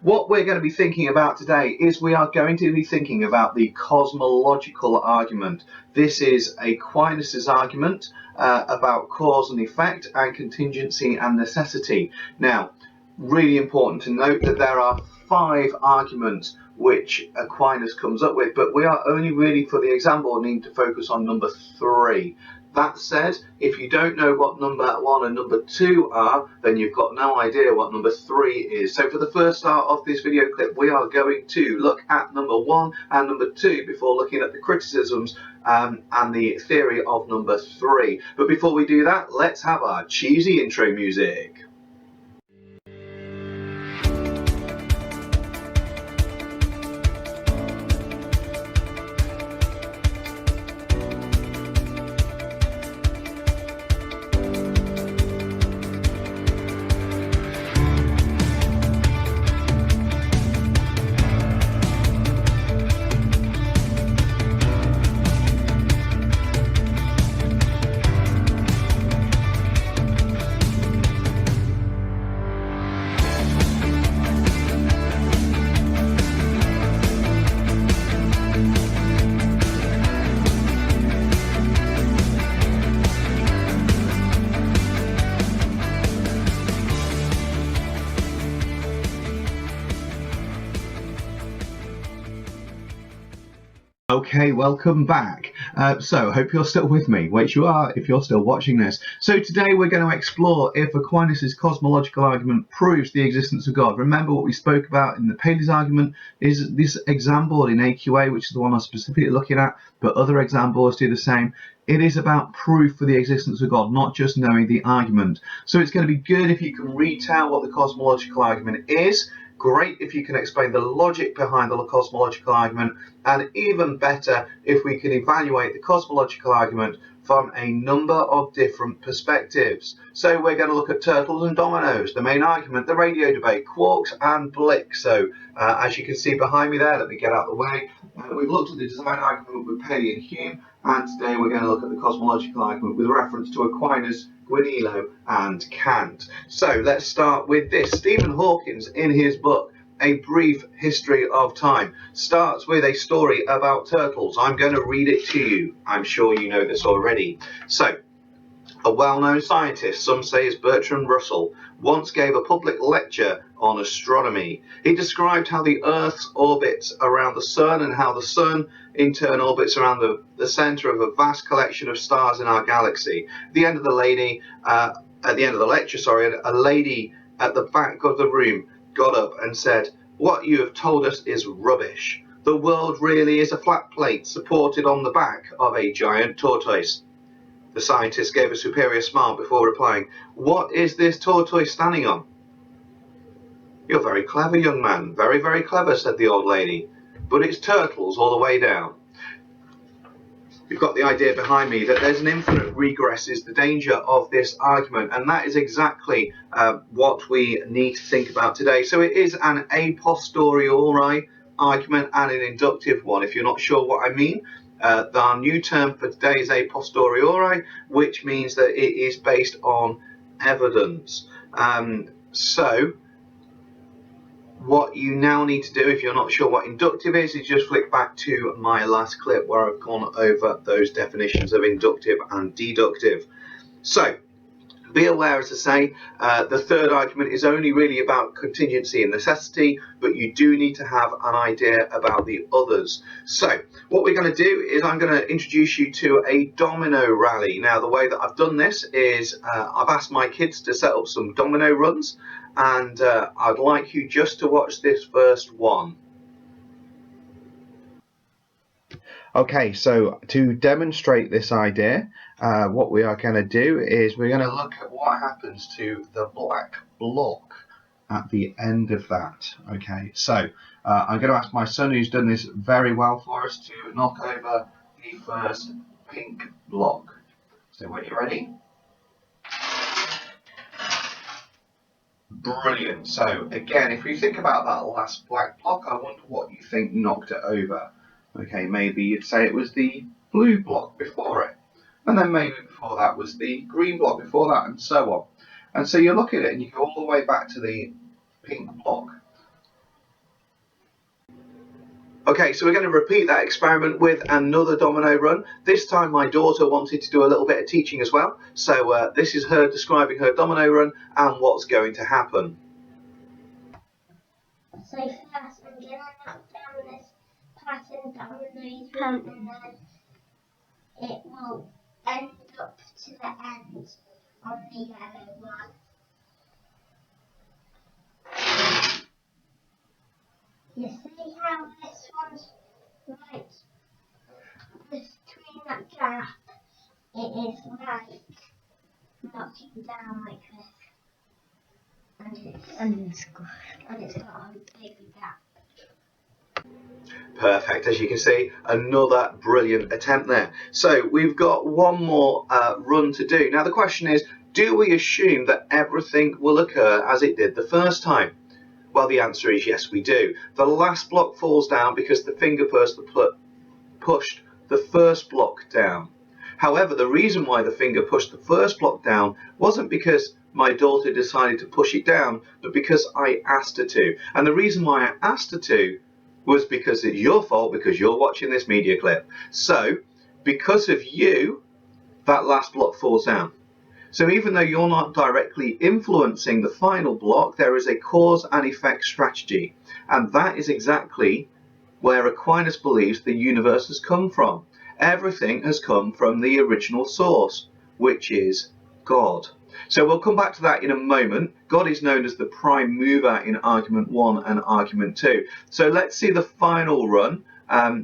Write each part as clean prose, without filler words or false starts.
what we're going to be thinking about today is we are going to be thinking about the cosmological argument. This is Aquinas' argument about cause and effect and contingency and necessity. Now, really important to note that there are 5 arguments which Aquinas comes up with, but we are only really, for the exam board, need to focus on number 3. That said, if you don't know what number 1 and number 2 are, then you've got no idea what number 3 is. So for the first start of this video clip, we are going to look at number 1 and number 2 before looking at the criticisms and the theory of number 3. But before we do that, let's have our cheesy intro music. Okay, welcome back. So, hope you're still with me, which you are if you're still watching this. So today we're going to explore if Aquinas' cosmological argument proves the existence of God. Remember what we spoke about in the Paley's argument is this exam board in AQA, which is the one I'm specifically looking at, but other exam boards do the same. It is about proof for the existence of God, not just knowing the argument. So it's going to be good if you can retell what the cosmological argument is. Great if you can explain the logic behind the cosmological argument, and even better if we can evaluate the cosmological argument from a number of different perspectives. So we're going to look at turtles and dominoes, the main argument, the radio debate, quarks and Blix. So as you can see behind me there, let me get out of the way. We've looked at the design argument with Paley and Hume, and today we're going to look at the cosmological argument with reference to Aquinas, Guinillo and Kant. So let's start with this. Stephen Hawkins, in his book A Brief History of Time, starts with a story about turtles. I'm going to read it to you. I'm sure you know this already. So, a well-known scientist, some say is Bertrand Russell, once gave a public lecture on astronomy. He described how the Earth orbits around the Sun and how the Sun in turn orbits around the centre of a vast collection of stars in our galaxy. At the end of the lecture, a lady at the back of the room got up and said, "What you have told us is rubbish. The world really is a flat plate supported on the back of a giant tortoise." The scientist gave a superior smile before replying, "What is this tortoise standing on?" "You're very clever, young man, very, very clever," said the old lady, "but it's turtles all the way down." You've got the idea behind me that there's an infinite regress is the danger of this argument, and that is exactly what we need to think about today. So it is an a posteriori argument and an inductive one. If you're not sure what I mean, our new term for today is a posteriori, which means that it is based on evidence. So what you now need to do, if you're not sure what inductive is just flick back to my last clip where I've gone over those definitions of inductive and deductive. So be aware, as I say, the third argument is only really about contingency and necessity, but you do need to have an idea about the others. So what we're going to do is I'm going to introduce you to a domino rally. Now, the way that I've done this is I've asked my kids to set up some domino runs, and I'd like you just to watch this first one. Okay, so to demonstrate this idea, what we are going to do is we're going to look at what happens to the black block at the end of that. Okay, so I'm going to ask my son, who's done this very well for us, to knock over the first pink block. So when you're ready. Brilliant. So again, if you think about that last black block, I wonder what you think knocked it over. Okay, maybe you'd say it was the blue block before it, and then maybe before that was the green block before that, and so on. And so you look at it and you go all the way back to the pink block. Okay, so we're going to repeat that experiment with another domino run. This time my daughter wanted to do a little bit of teaching as well. So this is her describing her domino run and what's going to happen. So first I'm going to knock down this pattern dominoes run, and then it will end up to the end on the yellow one. You see how this one's right between that gap? It is like knocking down like this, and it's got a big gap. Perfect. As you can see, another brilliant attempt there. So we've got one more run to do. Now the question is, do we assume that everything will occur as it did the first time? Well, the answer is yes, we do. The last block falls down because the finger pushed the first block down. However, the reason why the finger pushed the first block down wasn't because my daughter decided to push it down, but because I asked her to. And the reason why I asked her to was because it's your fault, because you're watching this media clip. So, because of you, that last block falls down. So even though you're not directly influencing the final block, there is a cause and effect strategy. And that is exactly where Aquinas believes the universe has come from. Everything has come from the original source, which is God. So we'll come back to that in a moment. God is known as the prime mover in argument 1 and argument 2. So let's see the final run.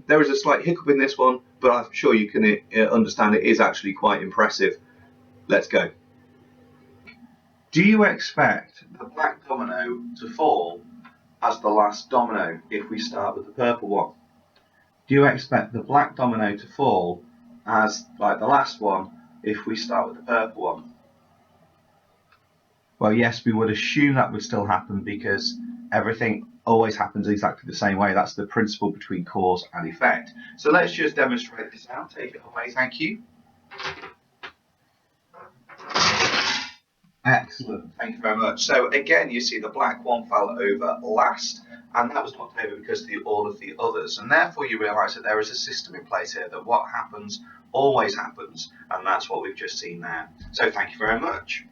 There is a slight hiccup in this one, but I'm sure you can understand it is actually quite impressive. Let's go. Do you expect the black domino to fall as the last domino if we start with the purple one? Do you expect the black domino to fall as like the last one if we start with the purple one? Well, yes, we would assume that would still happen because everything always happens exactly the same way. That's the principle between cause and effect. So let's just demonstrate this out. Take it away, thank you. Excellent, thank you very much. So again, you see the black one fell over last, and that was knocked over because of all of the others. And therefore you realise that there is a system in place here, that what happens always happens, and that's what we've just seen there. So thank you very much.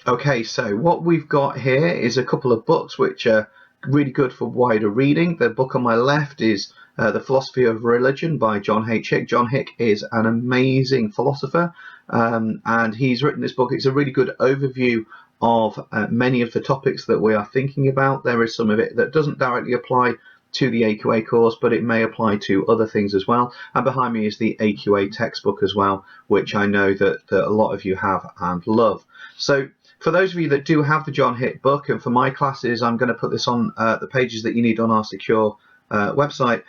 Okay, so what we've got here is a couple of books which are really good for wider reading. The book on my left is The Philosophy of Religion by John H. Hick. John Hick is an amazing philosopher, and he's written this book. It's a really good overview of many of the topics that we are thinking about. There is some of it that doesn't directly apply to the AQA course, but it may apply to other things as well. And behind me is the AQA textbook as well, which I know that a lot of you have and love. So for those of you that do have the John Hick book, and for my classes, I'm going to put this on the pages that you need on our secure website.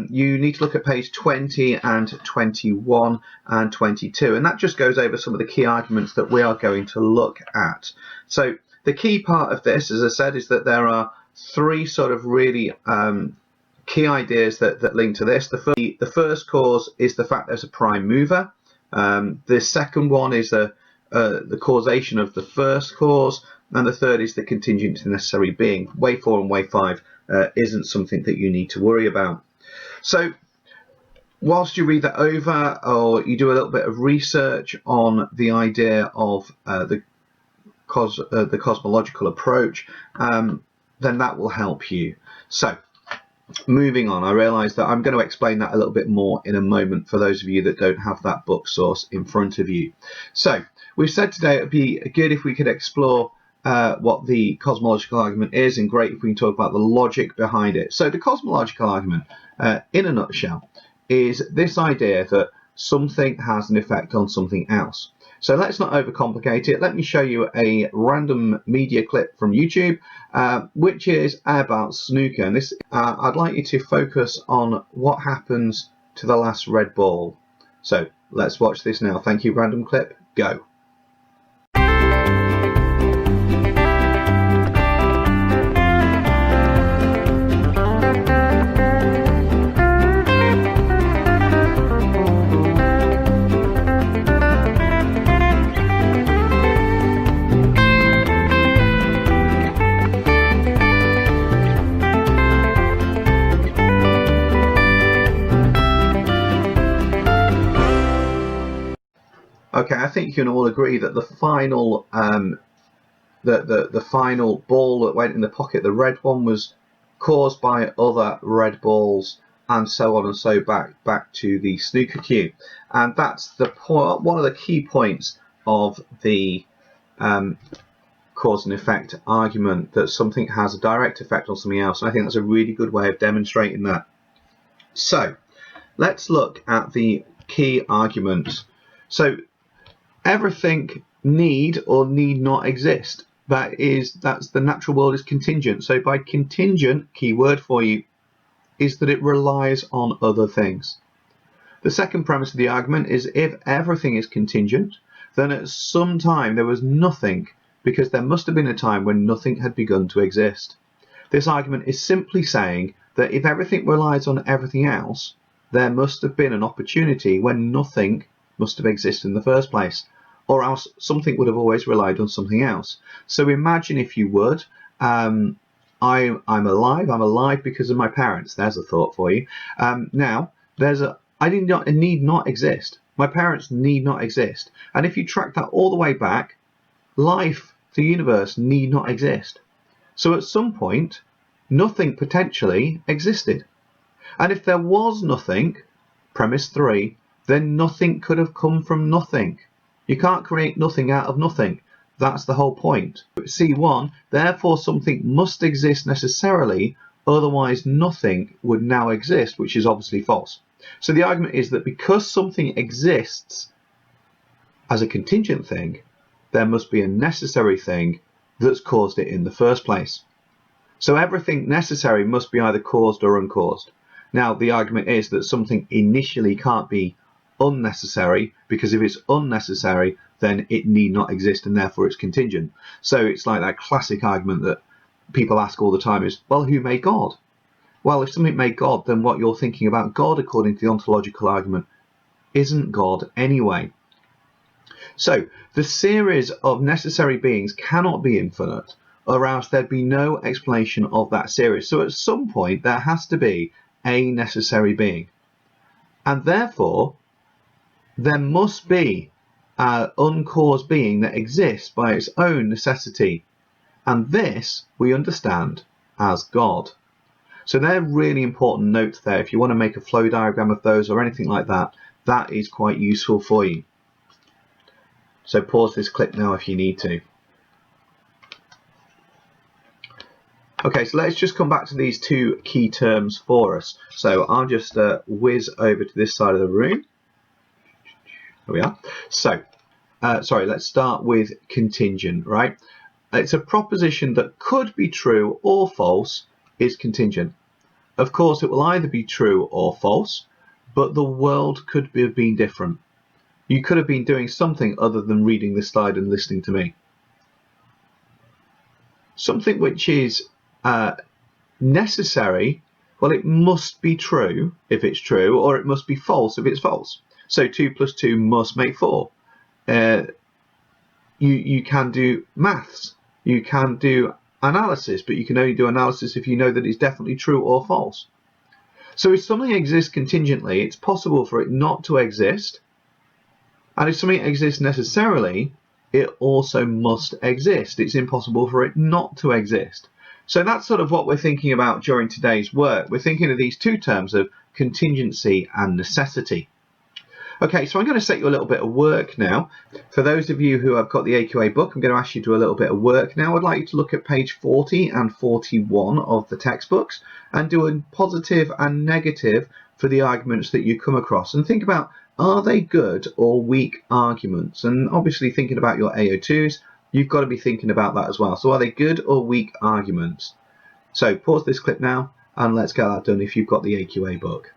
You need to look at page 20 and 21 and 22, and that just goes over some of the key arguments that we are going to look at. So the key part of this, as I said, is that there are three sort of really key ideas that link to this. The first cause is the fact there's a prime mover. The second one is the causation of the first cause, and the third is the contingent to necessary being. Wave 4 and wave 5 isn't something that you need to worry about. So whilst you read that over, or you do a little bit of research on the idea of the cosmological approach, then that will help you. So moving on, I realise that I'm going to explain that a little bit more in a moment for those of you that don't have that book source in front of you. So we've said today it would be good if we could explore what the cosmological argument is, and great if we can talk about the logic behind it. So the cosmological argument, in a nutshell, is this idea that something has an effect on something else. So let's not overcomplicate it. Let me show you a random media clip from YouTube, which is about snooker. And this, I'd like you to focus on what happens to the last red ball. So let's watch this now. Thank you, random clip. Go. Okay, I think you can all agree that the final the final ball that went in the pocket, the red one, was caused by other red balls, and so on and so back to the snooker cue. And that's the point, one of the key points of the cause and effect argument, that something has a direct effect on something else. And I think that's a really good way of demonstrating that. So let's look at the key arguments. So everything need or need not exist. That's the natural world is contingent. So by contingent, key word for you, is that it relies on other things. The second premise of the argument is if everything is contingent, then at some time there was nothing, because there must have been a time when nothing had begun to exist. This argument is simply saying that if everything relies on everything else, there must have been an opportunity when nothing must have existed in the first place, or else something would have always relied on something else. So imagine, if you would, I'm alive because of my parents. There's a thought for you. Now, I need not exist. My parents need not exist. And if you track that all the way back, life, the universe, need not exist. So at some point, nothing potentially existed. And if there was nothing, premise 3, then nothing could have come from nothing. You can't create nothing out of nothing. That's the whole point. C1, therefore something must exist necessarily, otherwise nothing would now exist, which is obviously false. So the argument is that because something exists as a contingent thing, there must be a necessary thing that's caused it in the first place. So everything necessary must be either caused or uncaused. Now, the argument is that something initially can't be unnecessary, because if it's unnecessary, then it need not exist, and therefore it's contingent. So it's like that classic argument that people ask all the time is, well, who made God? Well, if something made God, then what you're thinking about God, according to the ontological argument, isn't God anyway. So the series of necessary beings cannot be infinite, or else there'd be no explanation of that series. So at some point there has to be a necessary being, and therefore there must be an uncaused being that exists by its own necessity, and this we understand as God. So they're really important notes there. If you want to make a flow diagram of those or anything like that, that is quite useful for you. So pause this clip now if you need to. Okay, so let's just come back to these two key terms for us. So I'll just whiz over to this side of the room. There we are. So, sorry, let's start with contingent, right? It's a proposition that could be true or false is contingent. Of course, it will either be true or false, but the world could have been different. You could have been doing something other than reading this slide and listening to me. Something which is necessary, well, it must be true if it's true, or it must be false if it's false. So 2 plus 2 must make 4. You can do maths, you can do analysis, but you can only do analysis if you know that it's definitely true or false. So if something exists contingently, it's possible for it not to exist, and if something exists necessarily, it also must exist. It's impossible for it not to exist. So that's sort of what we're thinking about during today's work. We're thinking of these two terms of contingency and necessity. Okay, so I'm going to set you a little bit of work now. For those of you who have got the AQA book, I'm going to ask you to do a little bit of work now. I'd like you to look at page 40 and 41 of the textbooks and do a positive and negative for the arguments that you come across, and think about, are they good or weak arguments? And obviously, thinking about your AO2s, you've got to be thinking about that as well. So are they good or weak arguments? So pause this clip now and let's get that done if you've got the AQA book.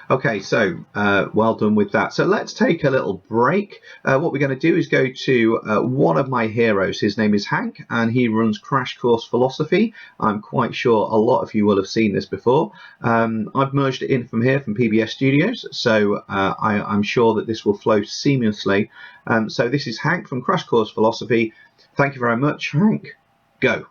Okay, so well done with that. So let's take a little break. What we're going to do is go to one of my heroes. His name is Hank, and he runs Crash Course Philosophy. I'm quite sure a lot of you will have seen this before. I've merged it in from here, from PBS Studios, so I'm sure that this will flow seamlessly. So this is Hank from Crash Course Philosophy. Thank you very much, Hank. Go.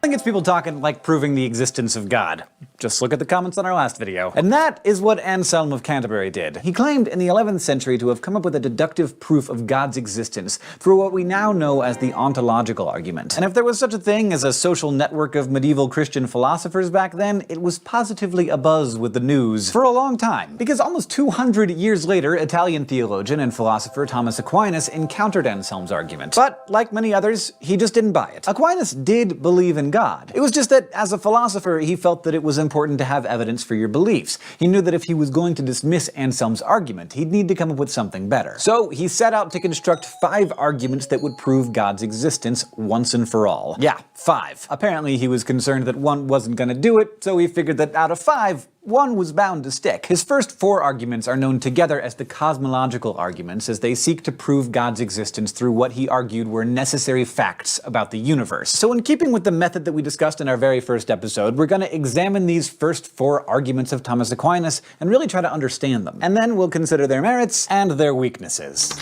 Nothing gets people talking like proving the existence of God. Just look at the comments on our last video. And that is what Anselm of Canterbury did. He claimed in the 11th century to have come up with a deductive proof of God's existence through what we now know as the ontological argument. And if there was such a thing as a social network of medieval Christian philosophers back then, it was positively abuzz with the news for a long time. Because almost 200 years later, Italian theologian and philosopher Thomas Aquinas encountered Anselm's argument. But, like many others, he just didn't buy it. Aquinas did believe in God. It was just that, as a philosopher, he felt that it was important to have evidence for your beliefs. He knew that if he was going to dismiss Anselm's argument, he'd need to come up with something better. So he set out to construct 5 arguments that would prove God's existence once and for all. Yeah, 5. Apparently he was concerned that one wasn't gonna do it, so he figured that out of 5, one was bound to stick. His first 4 arguments are known together as the cosmological arguments, as they seek to prove God's existence through what he argued were necessary facts about the universe. So in keeping with the method that we discussed in our very first episode, we're going to examine these first 4 arguments of Thomas Aquinas and really try to understand them. And then we'll consider their merits and their weaknesses.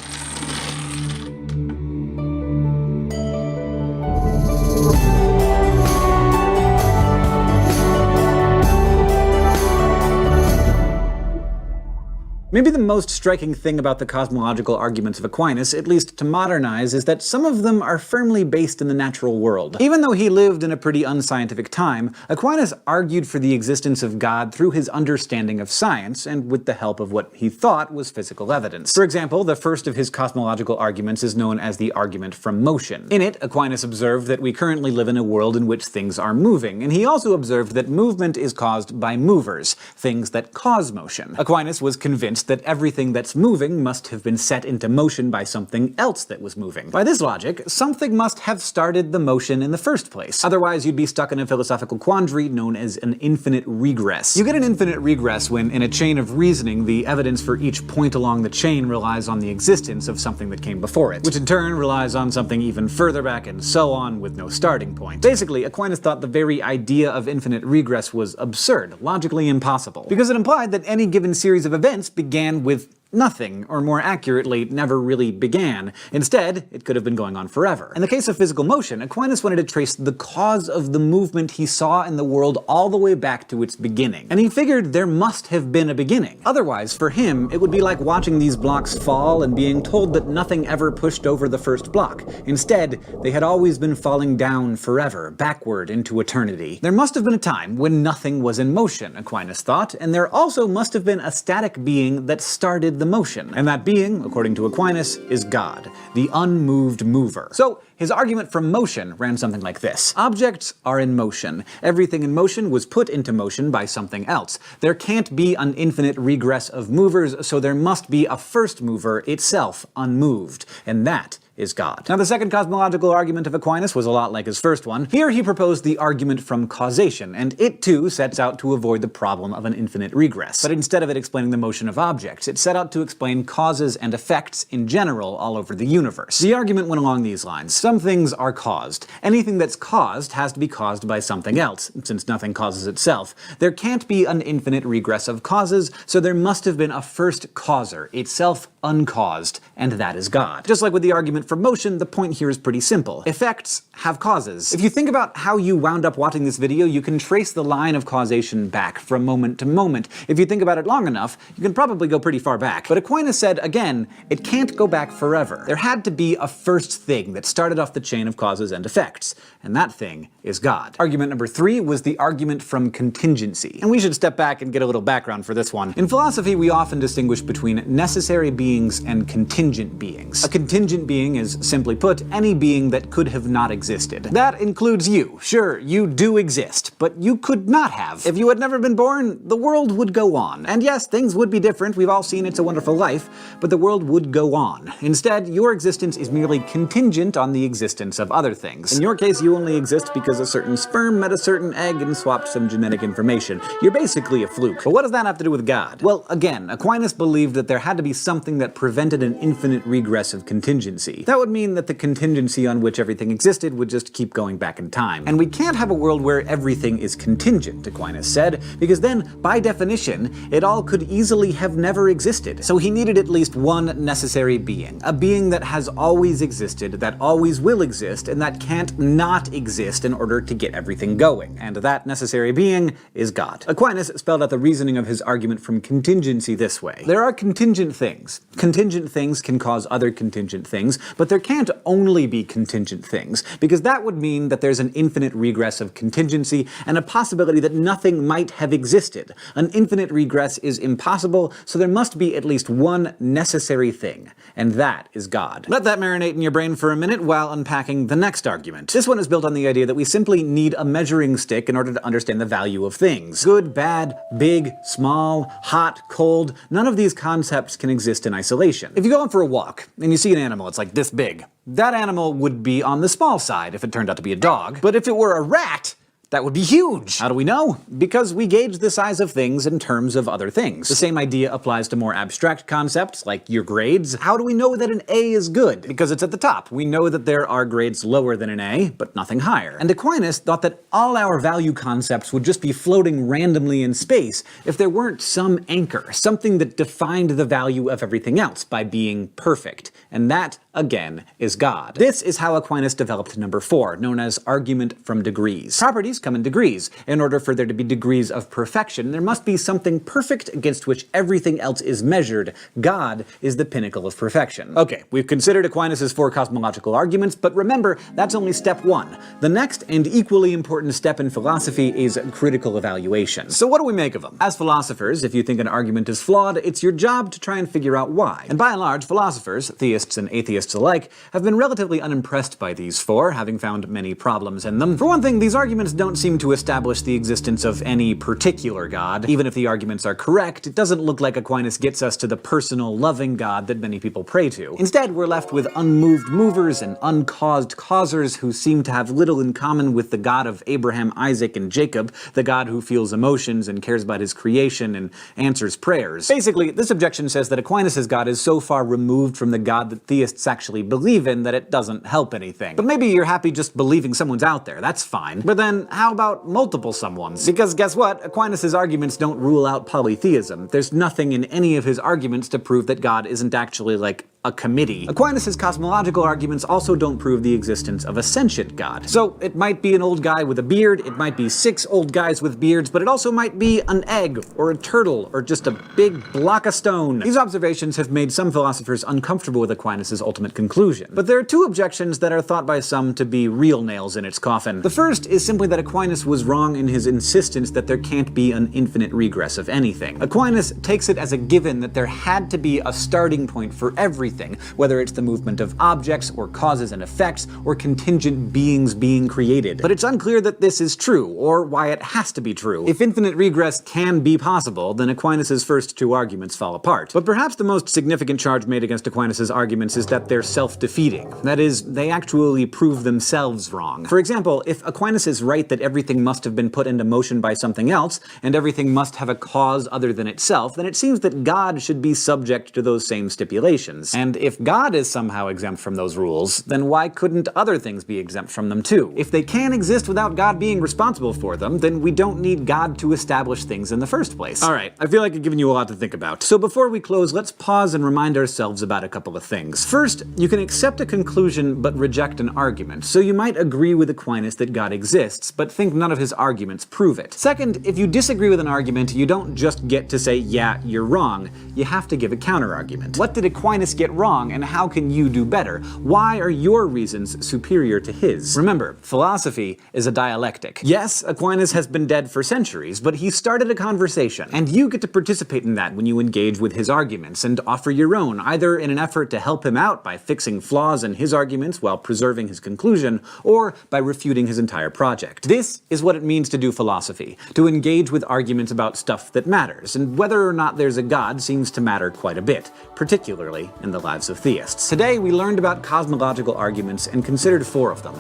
Maybe the most striking thing about the cosmological arguments of Aquinas, at least to modern eyes, is that some of them are firmly based in the natural world. Even though he lived in a pretty unscientific time, Aquinas argued for the existence of God through his understanding of science, and with the help of what he thought was physical evidence. For example, the first of his cosmological arguments is known as the argument from motion. In it, Aquinas observed that we currently live in a world in which things are moving, and he also observed that movement is caused by movers, things that cause motion. Aquinas was convinced that everything that's moving must have been set into motion by something else that was moving. By this logic, something must have started the motion in the first place. Otherwise, you'd be stuck in a philosophical quandary known as an infinite regress. You get an infinite regress when, in a chain of reasoning, the evidence for each point along the chain relies on the existence of something that came before it, which in turn relies on something even further back, and so on, with no starting point. Basically, Aquinas thought the very idea of infinite regress was absurd, logically impossible, because it implied that any given series of events began with nothing, or more accurately, never really began. Instead, it could have been going on forever. In the case of physical motion, Aquinas wanted to trace the cause of the movement he saw in the world all the way back to its beginning. And he figured there must have been a beginning. Otherwise, for him, it would be like watching these blocks fall and being told that nothing ever pushed over the first block. Instead, they had always been falling down forever, backward into eternity. There must have been a time when nothing was in motion, Aquinas thought, and there also must have been a static being that started the motion. And that being, according to Aquinas, is God, the unmoved mover. So, his argument from motion ran something like this. Objects are in motion. Everything in motion was put into motion by something else. There can't be an infinite regress of movers, so there must be a first mover, itself unmoved. And that is God. Now, the second cosmological argument of Aquinas was a lot like his first one. Here he proposed the argument from causation, and it too sets out to avoid the problem of an infinite regress. But instead of it explaining the motion of objects, it set out to explain causes and effects in general all over the universe. The argument went along these lines. Some things are caused. Anything that's caused has to be caused by something else, since nothing causes itself. There can't be an infinite regress of causes, so there must have been a first causer, itself uncaused, and that is God. Just like with the argument for motion, the point here is pretty simple. Effects have causes. If you think about how you wound up watching this video, you can trace the line of causation back from moment to moment. If you think about it long enough, you can probably go pretty far back. But Aquinas said, again, it can't go back forever. There had to be a first thing that started off the chain of causes and effects, and that thing is God. Argument number 3 was the argument from contingency. And we should step back and get a little background for this one. In philosophy, we often distinguish between necessary beings and contingent beings. A contingent being is, simply put, any being that could have not existed. That includes you. Sure, you do exist, but you could not have. If you had never been born, the world would go on. And yes, things would be different, we've all seen It's a Wonderful Life, but the world would go on. Instead, your existence is merely contingent on the existence of other things. In your case, you only exist because a certain sperm met a certain egg and swapped some genetic information. You're basically a fluke. But what does that have to do with God? Well, again, Aquinas believed that there had to be something that prevented an infinite regress of contingency. that would mean that the contingency on which everything existed would just keep going back in time. And we can't have a world where everything is contingent, Aquinas said, because then, by definition, it all could easily have never existed. So he needed at least one necessary being. A being that has always existed, that always will exist, and that can't not exist in order to get everything going. And that necessary being is God. Aquinas spelled out the reasoning of his argument from contingency this way. There are contingent things. Contingent things can cause other contingent things, but there can't only be contingent things, because that would mean that there's an infinite regress of contingency and a possibility that nothing might have existed. An infinite regress is impossible, so there must be at least one necessary thing, and that is God. Let that marinate in your brain for a minute while unpacking the next argument. This one is built on the idea that we simply need a measuring stick in order to understand the value of things. Good, bad, big, small, hot, cold, none of these concepts can exist in isolation. If you go out for a walk and you see an animal, it's like this big. That animal would be on the small side if it turned out to be a dog. But if it were a rat, that would be huge! How do we know? Because we gauge the size of things in terms of other things. The same idea applies to more abstract concepts, like your grades. How do we know that an A is good? Because it's at the top. We know that there are grades lower than an A, but nothing higher. And Aquinas thought that all our value concepts would just be floating randomly in space if there weren't some anchor, something that defined the value of everything else by being perfect. And that, again, is God. This is how Aquinas developed number 4, known as argument from degrees. Properties come in degrees. In order for there to be degrees of perfection, there must be something perfect against which everything else is measured. God is the pinnacle of perfection. Okay, we've considered Aquinas' 4 cosmological arguments, but remember, that's only step 1. The next and equally important step in philosophy is critical evaluation. So what do we make of them? As philosophers, if you think an argument is flawed, it's your job to try and figure out why. And by and large, philosophers, theists and atheists alike, have been relatively unimpressed by these 4, having found many problems in them. For one thing, these arguments don't seem to establish the existence of any particular God. Even if the arguments are correct, it doesn't look like Aquinas gets us to the personal, loving God that many people pray to. Instead, we're left with unmoved movers and uncaused causers who seem to have little in common with the God of Abraham, Isaac, and Jacob, the God who feels emotions and cares about his creation and answers prayers. Basically, this objection says that Aquinas' God is so far removed from the God that theists actually believe in that it doesn't help anything. But maybe you're happy just believing someone's out there, that's fine. But then, how about multiple someones? Because guess what? Aquinas' arguments don't rule out polytheism. There's nothing in any of his arguments to prove that God isn't actually, like, a committee. Aquinas' cosmological arguments also don't prove the existence of a sentient God. So it might be an old guy with a beard, it might be 6 old guys with beards, but it also might be an egg, or a turtle, or just a big block of stone. These observations have made some philosophers uncomfortable with Aquinas' ultimate conclusion. But there are 2 objections that are thought by some to be real nails in its coffin. The first is simply that Aquinas was wrong in his insistence that there can't be an infinite regress of anything. Aquinas takes it as a given that there had to be a starting point for everything, whether it's the movement of objects, or causes and effects, or contingent beings being created. But it's unclear that this is true, or why it has to be true. If infinite regress can be possible, then Aquinas' first 2 arguments fall apart. But perhaps the most significant charge made against Aquinas' arguments is that they're self-defeating. That is, they actually prove themselves wrong. For example, if Aquinas is right that everything must have been put into motion by something else, and everything must have a cause other than itself, then it seems that God should be subject to those same stipulations. And if God is somehow exempt from those rules, then why couldn't other things be exempt from them too? If they can exist without God being responsible for them, then we don't need God to establish things in the first place. Alright, I feel like I've given you a lot to think about. So before we close, let's pause and remind ourselves about a couple of things. First, you can accept a conclusion but reject an argument. So you might agree with Aquinas that God exists, but think none of his arguments prove it. Second, if you disagree with an argument, you don't just get to say, yeah, you're wrong. You have to give a counter-argument. What did Aquinas get wrong, and how can you do better? Why are your reasons superior to his? Remember, philosophy is a dialectic. Yes, Aquinas has been dead for centuries, but he started a conversation, and you get to participate in that when you engage with his arguments and offer your own, either in an effort to help him out by fixing flaws in his arguments while preserving his conclusion, or by refuting his entire project. This is what it means to do philosophy, to engage with arguments about stuff that matters, and whether or not there's a God seems to matter quite a bit, particularly in the lives of theists. Today we learned about cosmological arguments and considered 4 of them.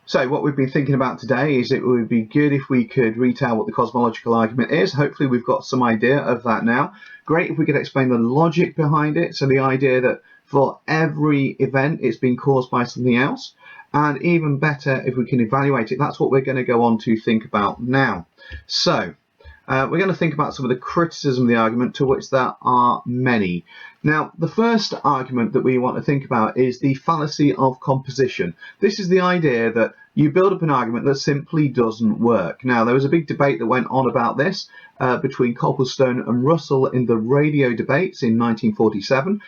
So what we've been thinking about today is it would be good if we could retell what the cosmological argument is. Hopefully we've got some idea of that now. Great if we could explain the logic behind it. So the idea that for every event it's been caused by something else, and even better if we can evaluate it. That's what we're going to go on to think about now. So we're going to think about some of the criticism of the argument, to which there are many. Now, the first argument that we want to think about is the fallacy of composition. This is the idea that you build up an argument that simply doesn't work. Now, there was a big debate that went on about this between Copplestone and Russell in the radio debates in 1947.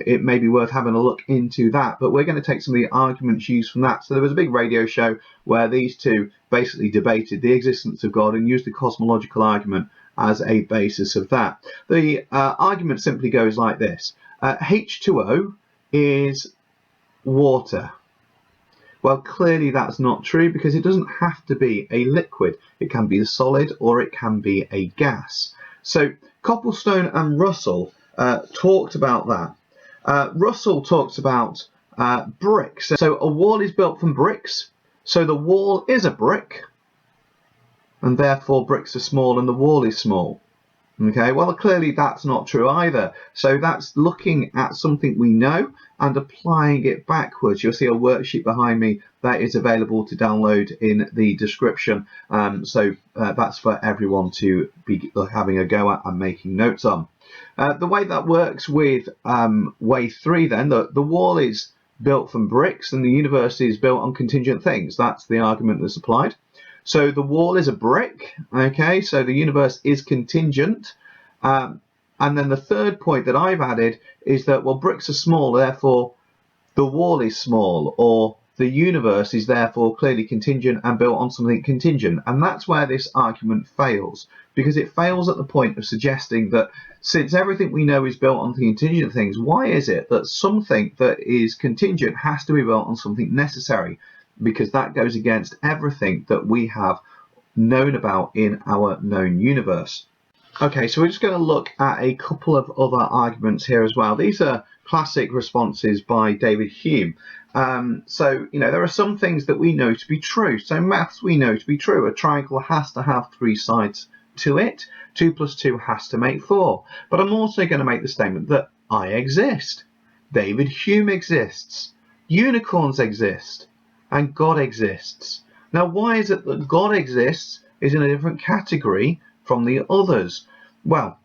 It may be worth having a look into that, but we're going to take some of the arguments used from that. So there was a big radio show where these two basically debated the existence of God and used the cosmological argument as a basis of that. The argument simply goes like this. H2O is water. Well, clearly that's not true, because it doesn't have to be a liquid. It can be a solid or it can be a gas. So Copplestone and Russell talked about that. Russell talks about bricks. So a wall is built from bricks. So the wall is a brick, and therefore bricks are small and the wall is small. Okay, well, clearly that's not true either. So that's looking at something we know and applying it backwards. You'll see a worksheet behind me that is available to download in the description. So that's for everyone to be having a go at and making notes on. The way that works with way 3 then, the wall is built from bricks and the universe is built on contingent things. That's the argument that's applied. So the wall is a brick, okay, so the universe is contingent. And then the third point that I've added is that, well, bricks are small, therefore the wall is small, or the universe is therefore clearly contingent and built on something contingent. And that's where this argument fails, because it fails at the point of suggesting that since everything we know is built on contingent things, why is it that something that is contingent has to be built on something necessary? Because that goes against everything that we have known about in our known universe. Okay, so we're just going to look at a couple of other arguments here as well. These are classic responses by David Hume. So, there are some things that we know to be true. So maths we know to be true. A triangle has to have 3 sides to it. 2 plus 2 has to make 4. But I'm also going to make the statement that I exist. David Hume exists. Unicorns exist. And God exists. Now, why is it that God exists is in a different category from the others? Well,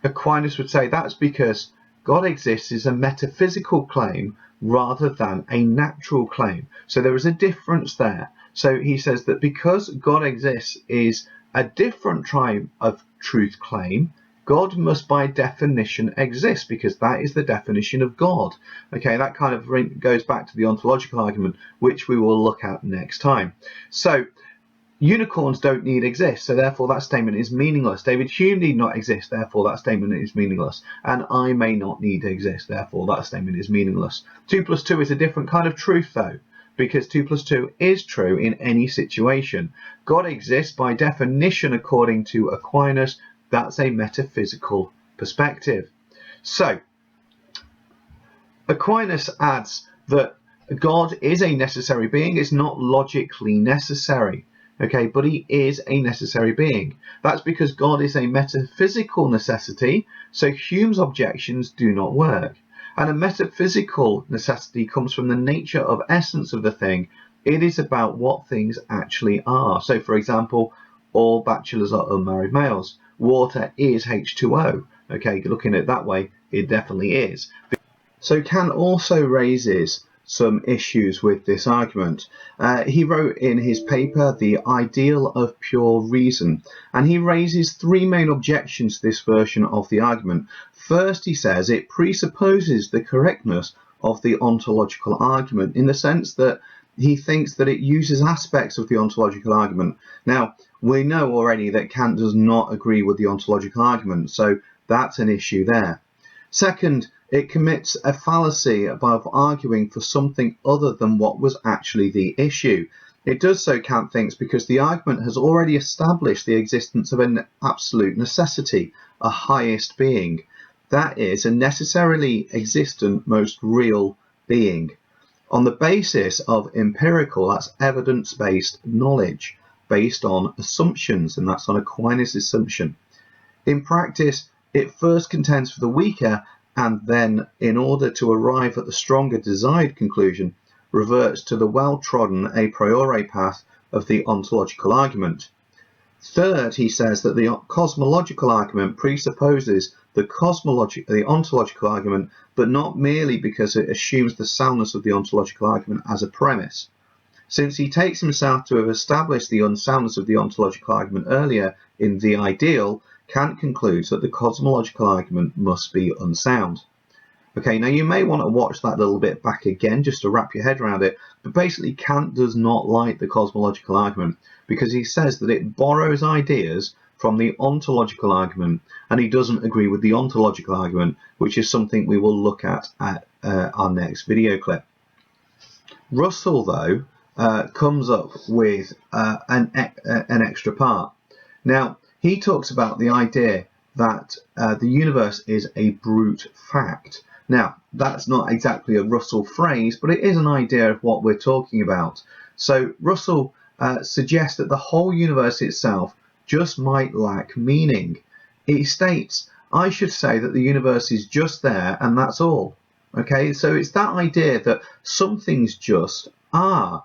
Aquinas would say that's because God exists is a metaphysical claim rather than a natural claim. So there is a difference there. So he says that because God exists is a different type of truth claim, God must by definition exist, because that is the definition of God. Okay, that kind of goes back to the ontological argument, which we will look at next time. So unicorns don't need exist, so therefore that statement is meaningless. David Hume need not exist, therefore that statement is meaningless. And I may not need to exist, therefore that statement is meaningless. 2 plus 2 is a different kind of truth though, because 2 plus 2 is true in any situation. God exists by definition according to Aquinas. That's a metaphysical perspective. So Aquinas adds that God is a necessary being. It's not logically necessary, okay, but he is a necessary being. That's because God is a metaphysical necessity, so Hume's objections do not work. And a metaphysical necessity comes from the nature of essence of the thing. It is about what things actually are. So, for example, all bachelors are unmarried males. Water is H2O. Okay, looking at it that way, it definitely is. So Kant also raises some issues with this argument. He wrote in his paper, The Ideal of Pure Reason, and he raises 3 main objections to this version of the argument. First, he says it presupposes the correctness of the ontological argument, in the sense that he thinks that it uses aspects of the ontological argument. Now, we know already that Kant does not agree with the ontological argument, so that's an issue there. Second, it commits a fallacy above arguing for something other than what was actually the issue. It does so, Kant thinks, because the argument has already established the existence of an absolute necessity, a highest being. That is, a necessarily existent, most real being, on the basis of empirical, that's evidence-based knowledge, based on assumptions, and that's on Aquinas' assumption. In practice, it first contends for the weaker and then, in order to arrive at the stronger desired conclusion, reverts to the well-trodden a priori path of the ontological argument. Third, he says that the cosmological argument presupposes the ontological argument, but not merely because it assumes the soundness of the ontological argument as a premise. Since he takes himself to have established the unsoundness of the ontological argument earlier in The Ideal, Kant concludes that the cosmological argument must be unsound. Okay, now you may want to watch that little bit back again just to wrap your head around it, but basically Kant does not like the cosmological argument because he says that it borrows ideas from the ontological argument, and he doesn't agree with the ontological argument, which is something we will look at our next video clip. Russell, though, comes up with an extra part. Now, he talks about the idea that the universe is a brute fact. Now, that's not exactly a Russell phrase, but it is an idea of what we're talking about. So Russell suggests that the whole universe itself just might lack meaning. He states, I should say that the universe is just there and that's all. Okay, so it's that idea that some things just are.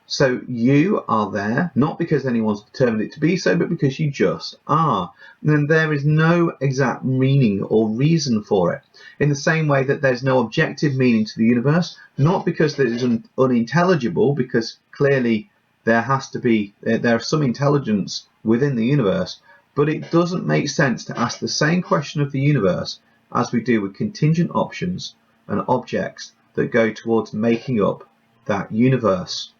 So you are there, not because anyone's determined it to be so, but because you just are. And there is no exact meaning or reason for it. In the same way that there's no objective meaning to the universe, not because it is unintelligible, because clearly there is some intelligence within the universe, but it doesn't make sense to ask the same question of the universe as we do with contingent options and objects that go towards making up that universe.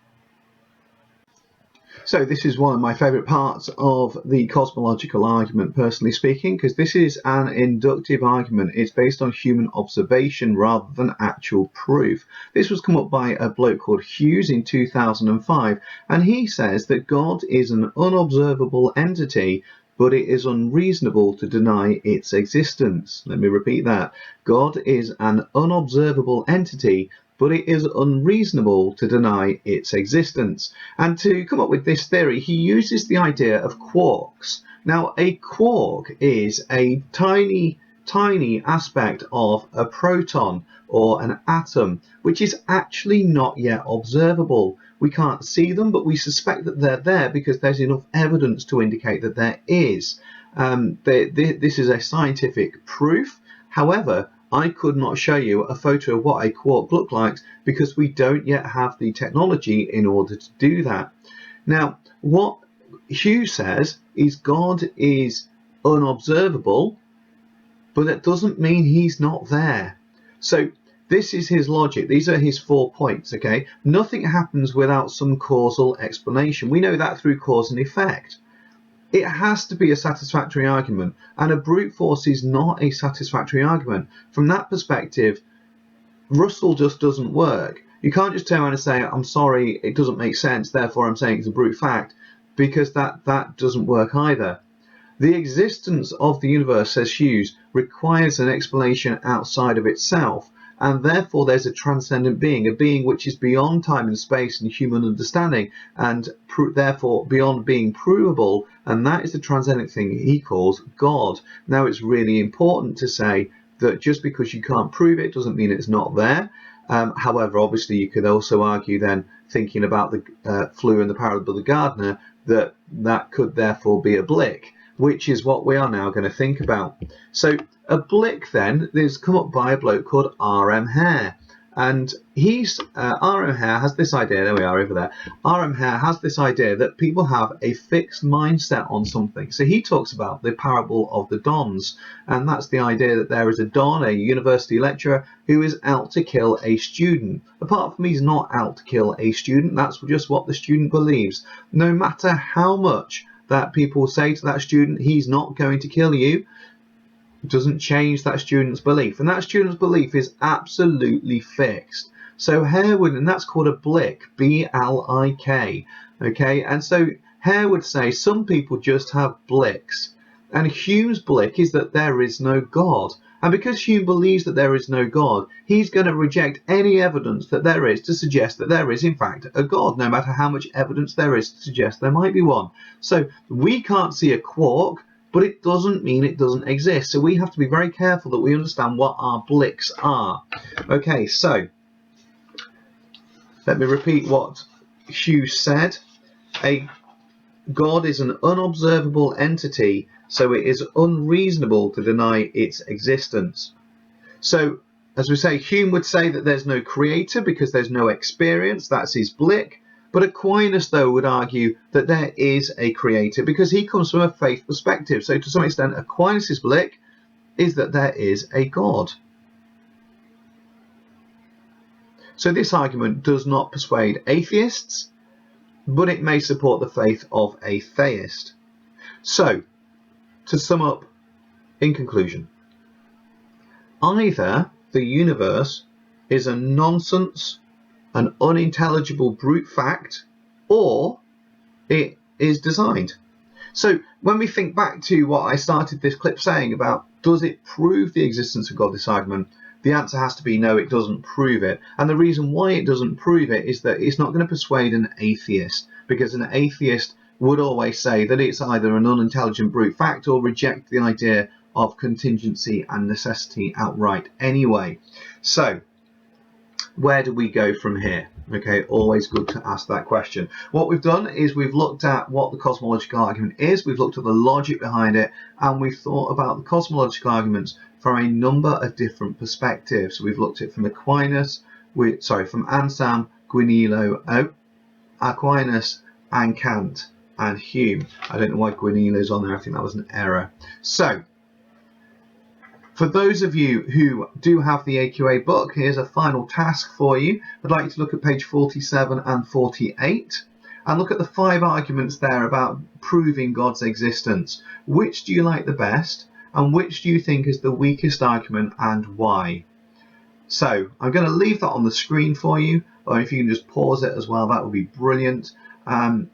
So this is one of my favourite parts of the cosmological argument, personally speaking, because this is an inductive argument. It's based on human observation rather than actual proof. This was come up by a bloke called Hughes in 2005, and he says that God is an unobservable entity, but it is unreasonable to deny its existence. Let me repeat that. God is an unobservable entity, but it is unreasonable to deny its existence. And to come up with this theory, he uses the idea of quarks. Now, a quark is a tiny aspect of a proton or an atom, which is actually not yet observable. We can't see them, but we suspect that they're there because there's enough evidence to indicate that there is. This is a scientific proof. However, I could not show you a photo of what a quark looked like because we don't yet have the technology in order to do that. Now, what Hughes says is God is unobservable, but that doesn't mean he's not there. So this is his logic. These are his 4 points, okay? Nothing happens without some causal explanation. We know that through cause and effect. It has to be a satisfactory argument, and a brute force is not a satisfactory argument. From that perspective, Russell just doesn't work. You can't just turn around and say, I'm sorry, it doesn't make sense, therefore I'm saying it's a brute fact, because that doesn't work either. The existence of the universe, says Hughes, requires an explanation outside of itself, and therefore there's a transcendent being, a being which is beyond time and space and human understanding, and therefore beyond being provable, and that is the transcendent thing he calls God. Now, it's really important to say that just because you can't prove it doesn't mean it's not there. However, obviously you could also argue then, thinking about the flue and the parable of the gardener, that could therefore be a blick, which is what we are now going to think about. So a blick then is come up by a bloke called R.M. Hare, and R.M. Hare has this idea, there we are over there, R.M. Hare has this idea that people have a fixed mindset on something. So he talks about the parable of the Dons, and that's the idea that there is a Don, a university lecturer, who is out to kill a student. Apart from he's not out to kill a student, that's just what the student believes. No matter how much that people say to that student, he's not going to kill you, doesn't change that student's belief. And that student's belief is absolutely fixed. So Hare would, and that's called a blick, B-L-I-K. Okay, and so Hare would say some people just have blicks. And Hume's blick is that there is no God. And because Hume believes that there is no God, he's going to reject any evidence that there is to suggest that there is in fact a God, no matter how much evidence there is to suggest there might be one. So we can't see a quark, but it doesn't mean it doesn't exist. So we have to be very careful that we understand what our blicks are. Okay, so let me repeat what Hugh said. A God is an unobservable entity, so it is unreasonable to deny its existence. So, as we say, Hume would say that there's no creator because there's no experience, that's his blick. But Aquinas, though, would argue that there is a creator because he comes from a faith perspective. So, to some extent, Aquinas' blick is that there is a God. So, this argument does not persuade atheists, but it may support the faith of a theist. So, to sum up in conclusion, either the universe is a nonsense, an unintelligible brute fact, or it is designed. So when we think back to what I started this clip saying about does it prove the existence of God, this argument, the answer has to be no, it doesn't prove it. And the reason why it doesn't prove it is that it's not going to persuade an atheist, because an atheist would always say that it's either an unintelligent brute fact or reject the idea of contingency and necessity outright anyway. So where do we go from here? Okay, always good to ask that question. What we've done is we've looked at what the cosmological argument is, we've looked at the logic behind it, and we've thought about the cosmological arguments from a number of different perspectives. So we've looked at it from Aquinas, from Anselm, Guinilo, Aquinas, and Kant, and Hume. I don't know why Guinilo's on there, I think that was an error. So, for those of you who do have the AQA book, here's a final task for you. I'd like you to look at page 47 and 48 and look at the 5 arguments there about proving God's existence. Which do you like the best and which do you think is the weakest argument and why? So I'm going to leave that on the screen for you, or if you can just pause it as well, that would be brilliant. I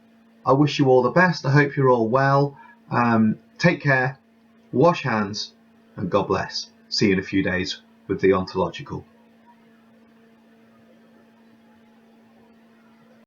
wish you all the best. I hope you're all well. Take care, wash hands, and God bless. See you in a few days with the ontological.